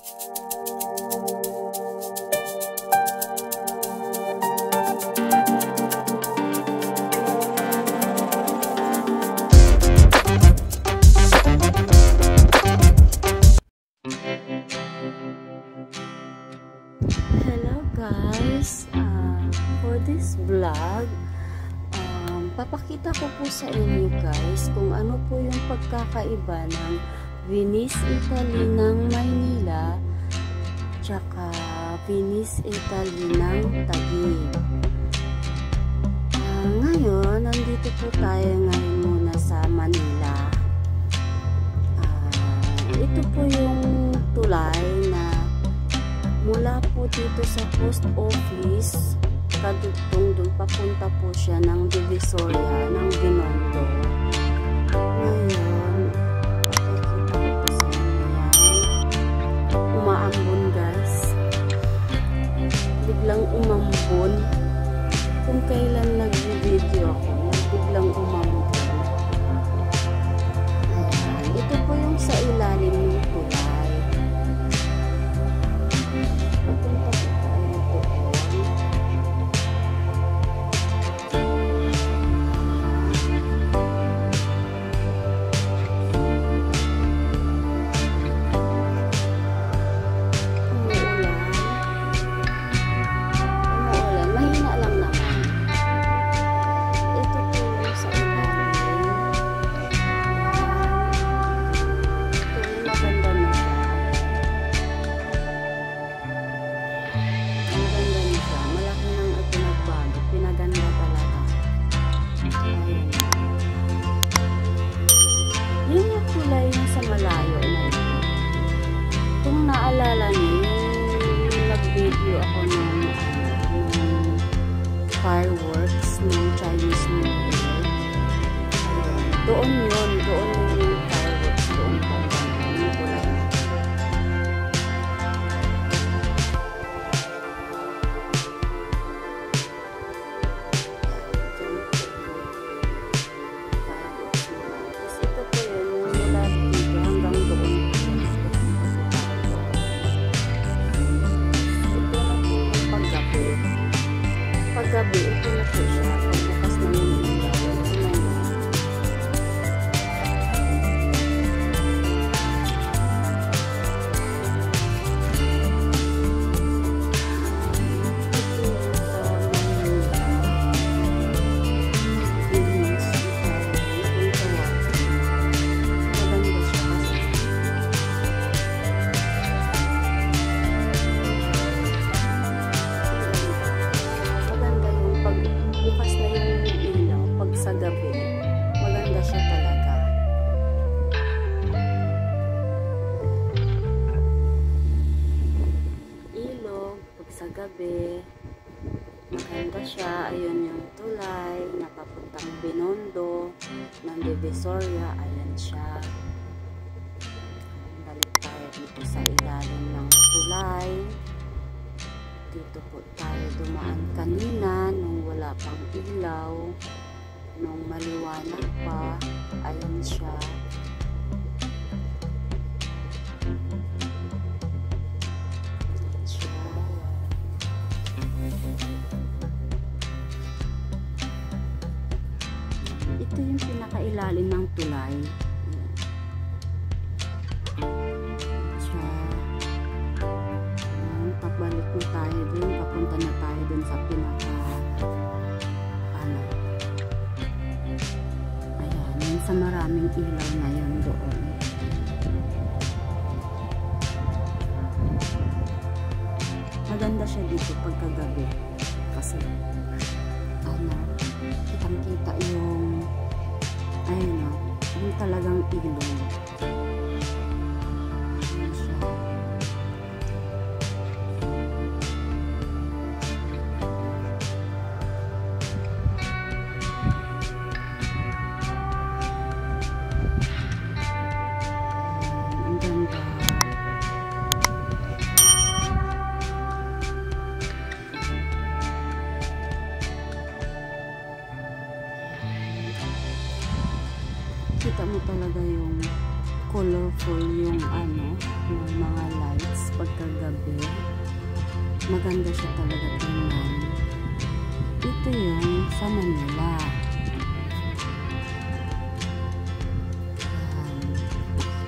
Hello guys, for this vlog, papakita ko po sa inyo guys kung ano po yung pagkakaiba ng Venice, Italy ng Maynila tsaka Venice, Italy ng Taguig. Ngayon, nandito po tayo ngayon muna sa Manila. Ito po yung tulay na mula po dito sa post office, kadugtong doon papunta po siya ng Divisoria ng Binondo. Ngayon, pakikita ko po sa inyo yan. Umaambon guys. Biglang umambon. Kung kailan nag-video ako, biglang umambon. Ayan. Ito po yung sa ilalim ng tulay. Naalala niyo yung nag-video ako ng fireworks ng Chinese New Year. Doon yung fireworks doon pa yung kulay. Ito po yun, mula dito hanggang doon. Paggabi, ito na po siya. Pagbukas na yung ilaw. Gabi, maganda siya. Ayun yung tulay napapuntang Binondo ng Divisoria. Ayan siya. Balik tayo dito sa ilalim ng tulay. Dito po tayo dumaan kanina nung wala pang ilaw, nung maliwanag pa. Ayan siya. Ito yung pinakailalim ng tulay. Siya. Pagbalik na tayo dun, papunta na tayo dun sa pinaka ayan, yun sa maraming ilaw na yun doon. Maganda siya dito pagkagabi kasi kitang-kita yung ayun na, yung talagang ilaw. Ang ganda. Kita mo talaga yung colorful yung yung mga lights pag maganda siya talaga tingnan. Ito yung sa Manila.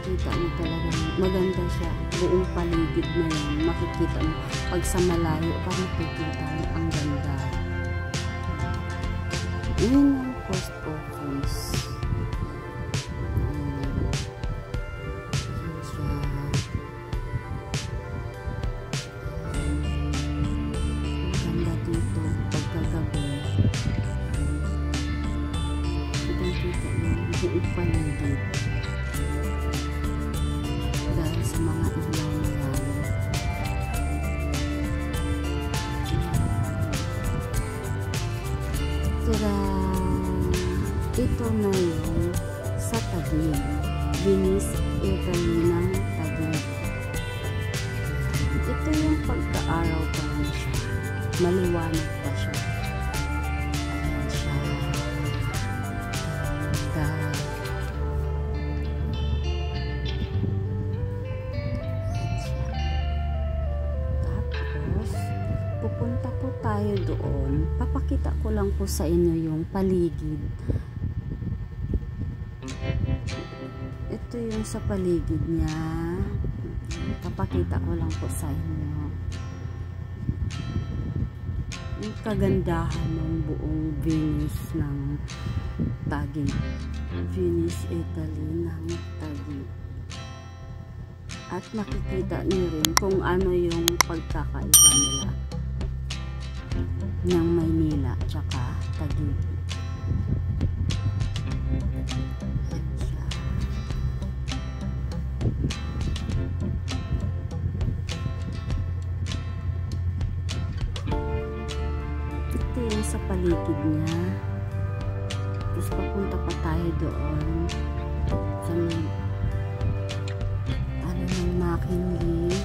Kita mo talagang maganda siya. Buong paligid na yun. Makikita mo. Pag sa malayo ka, makikita mo ang ganda. Yun yung post office. Ganda dito. Pagkagabi. Kita mo. Buong paligid. Dahil sa mga ilaw na yan. Ito na yung sa Taguig. Venice, Italy ng Taguig. Ito yung pagka-araw pa lang siya. Maliwanag pa siya. Ayan siya. Pupunta po tayo doon. Papakita ko lang po sa inyo yung paligid. Ito yung sa paligid niya. Papakita ko lang po sa inyo yung kagandahan ng buong Venice ng Taguig. Venice, Italy ng Taguig. At makikita niyo rin kung ano yung pagkakaiba nila ng Maynila tsaka Taguig. Ito yung sa paligid niya. Tapos papunta pa tayo doon sa ng McKinley.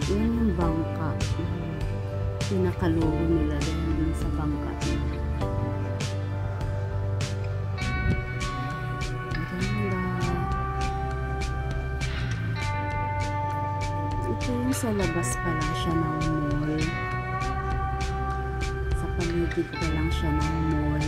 Yun yung bangka. Pinakalugo nila din sa bangka. Sa labas pa lang siya ng mall. Sa paligid pa lang siya ng mall.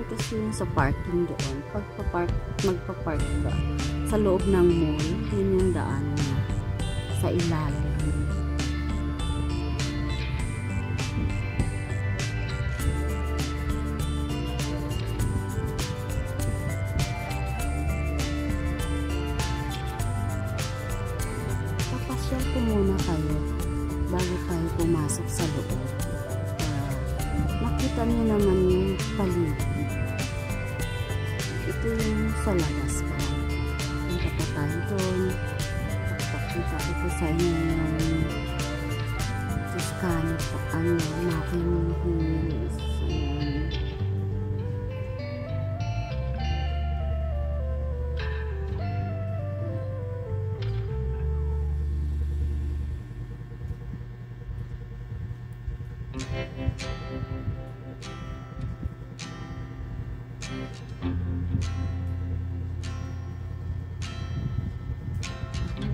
Kasi yung sa parking doon, magpa-park ka sa loob ng mall, yun yung daan niya sa ilalim. Papasyal ko muna kayo bago tayo pumasok sa loob. Makita niyo naman yung paligid. Ito yung sa labas pa. Punta pa tayo doon. Pakita ko po sa inyo yung Toscano pa. McKinley.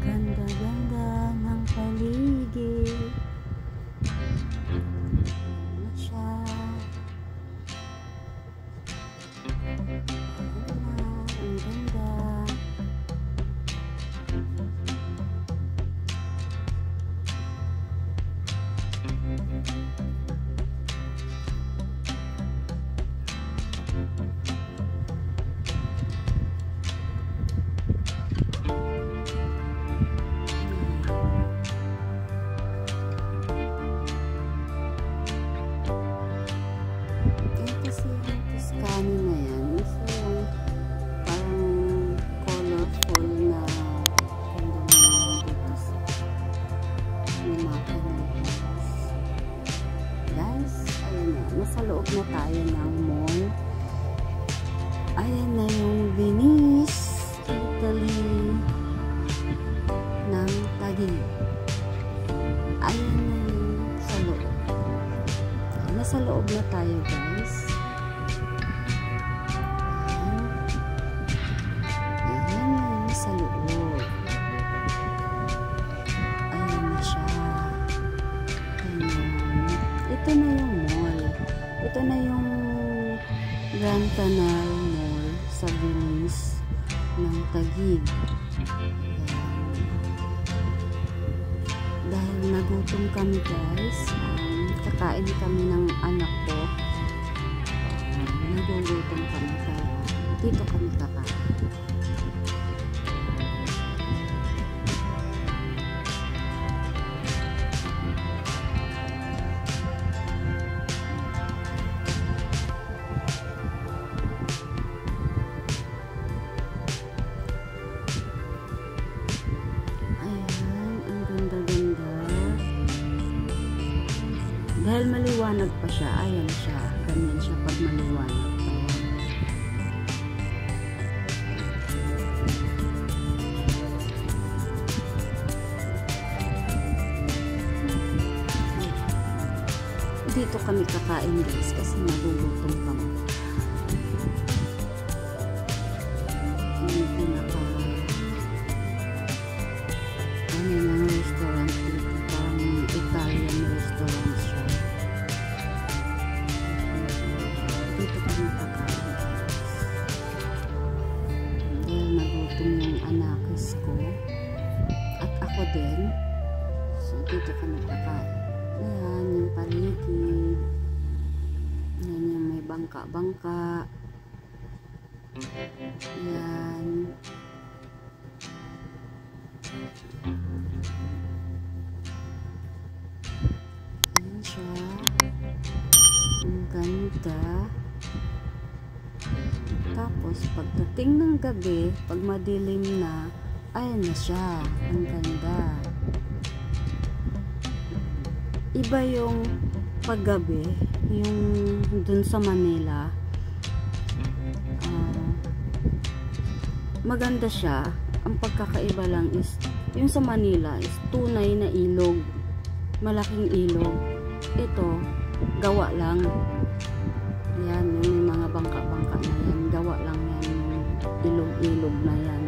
Ganda-ganda ng paligid. Siya. Ang ganda. nasa loob na tayo ng mall. Ayan na yung Venice, Italy ng Taguig. Ayan na yung sa loob. Nasa loob na tayo, guys. Ayan na yung sa loob. Ayan na siya. Ayan. Ito na yung mall. Ito na yung Grand Canal Mall sa Venice ng Taguig. Dahil nagutom kami, guys, kakain kami ng anak ko. Nagugutom kami, kaya dito kami kakain. Dahil maliwanag pa siya, ayan siya. Ganyan siya pag maliwanag pa. Dito kami kakain, guys, kasi nagugutom kami. Yung pinaka ano ng restaurant dito, parang Italian restaurant siya. Dito kami kakain, dahil nagutom yung anakis ko at ako din. So dito kami kakain. Ayan yung paligid. Ayan yung may bangka-bangka. Ayan. Ayan siya. Ang ganda. Tapos pagdating ng gabi, pag madilim na, ayan na siya. Ang ganda. Iba yung paggabi, yung dun sa Manila. Maganda siya. Ang pagkakaiba lang is, yung sa Manila is tunay na ilog. Malaking ilog. Ito, gawa lang. Ayan, yung mga bangka-bangka na yan. Gawa lang yan. Yung ilog-ilog na yan.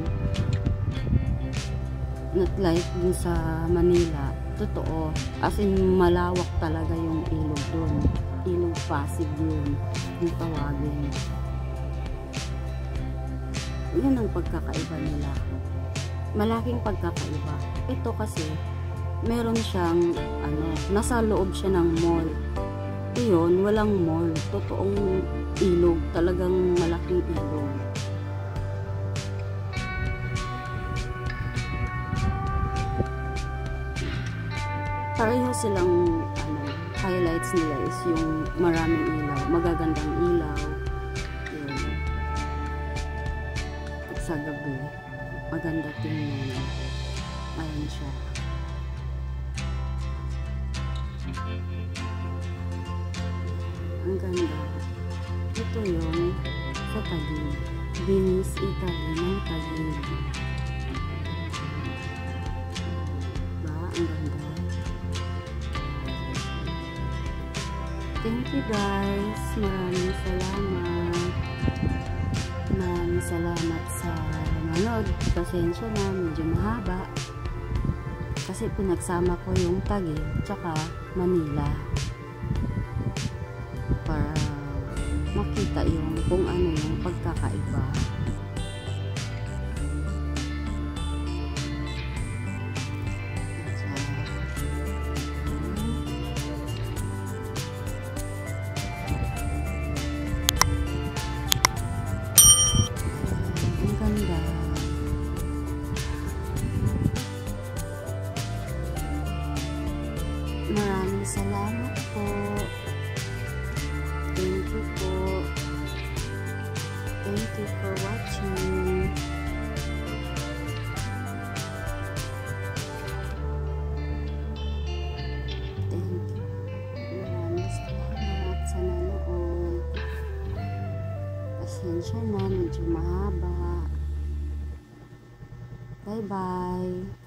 Not like dun sa Manila. Totoo. As in, malawak talaga yung ilog dun. Ilog Pasig yun. Yung tawagin. Yan ang pagkakaiba nila. Malaking pagkakaiba. Ito kasi, meron siyang, nasa loob siya ng mall. Iyon, walang mall. Totoong ilog. Talagang malaking ilog. Pareho silang, highlights nila is yung maraming ilaw. Magagandang ilaw. Yun. At sa gabi, maganda tingnan. Ayan siya. Ang ganda. Ito yung sa Taguig. Venice, Italy ng Taguig. Diba? Ang ganda. Thank you, guys. Maraming salamat. Maraming salamat sa nanood. Pasensya na, medyo mahaba. Kasi pinagsama ko yung Taguig tsaka Manila. Para makita yung kung ano yung pagkakaiba. Ang ganda. Maraming salamat po. Thank you po. Thank you for watching. Thank you. Maraming salamat sa nanonood. Bye-bye!